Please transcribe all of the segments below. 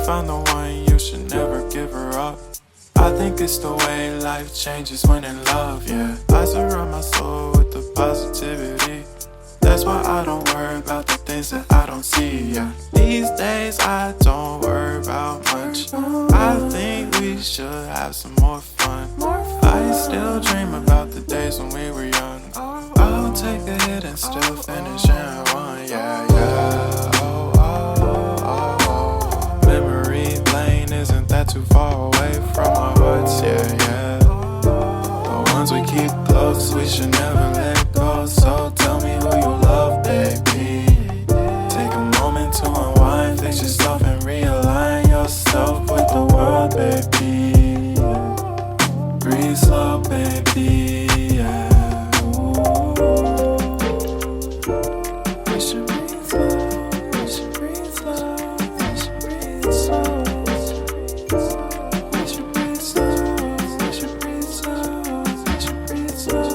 found the one, you should never give her up. I think it's the way life changes when in love, yeah. I surround my soul with the positivity. That's why I don't worry about the things that I don't see, yeah. These days I don't worry about much. I think we should have some more fun. I still dream about the days when we were young. I'll take a hit and still finish in one, yeah, yeah. Oh, oh, oh, oh. Memory lane isn't that too far away from our hearts, yeah, yeah. The ones we keep close, we should never let go. So tell me who you love, baby. Take a moment to unwind, fix yourself and realign yourself with the world, baby. Breathe slow, baby, yeah. We should breathe slow, we should breathe slow, we should breathe slow. We should breathe slow, we should breathe slow, we should breathe slow.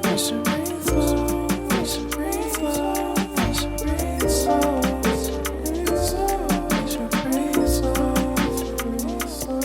We should breathe slow, we should breathe slow, we should breathe slow. We should breathe slow, breathe slow.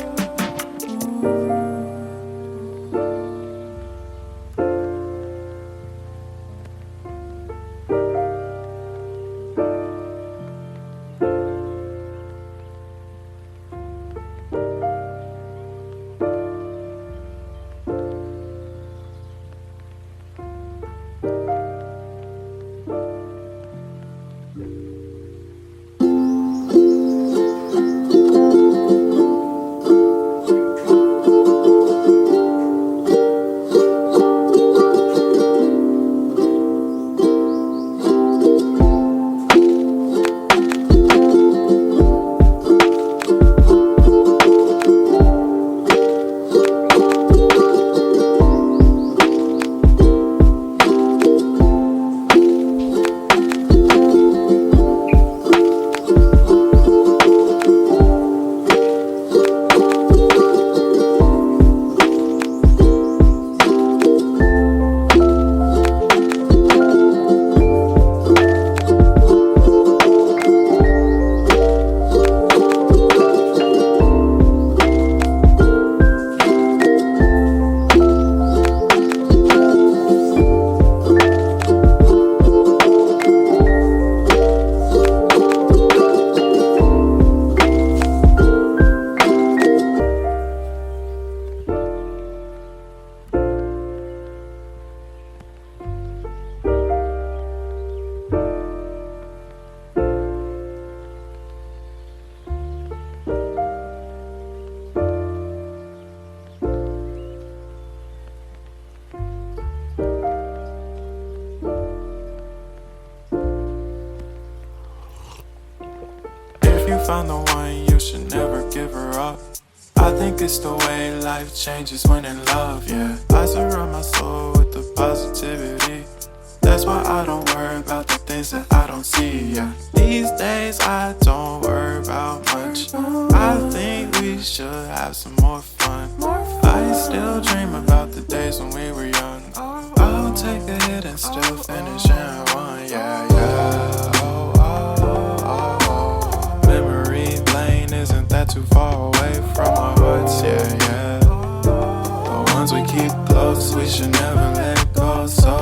If you found the one, you should never give her up. I think it's the way life changes when in love, yeah. I surround my soul with the positivity. That's why I don't worry about the things that I don't see, yeah. These days I don't worry about much. I think we should have some more fun. I still dream about the days when we were young. I'll take a hit and still finish in one, yeah, yeah. Oh, oh, oh, oh. Memory lane isn't that too far away from our hearts, yeah, yeah. The ones we keep close, we should never let go. So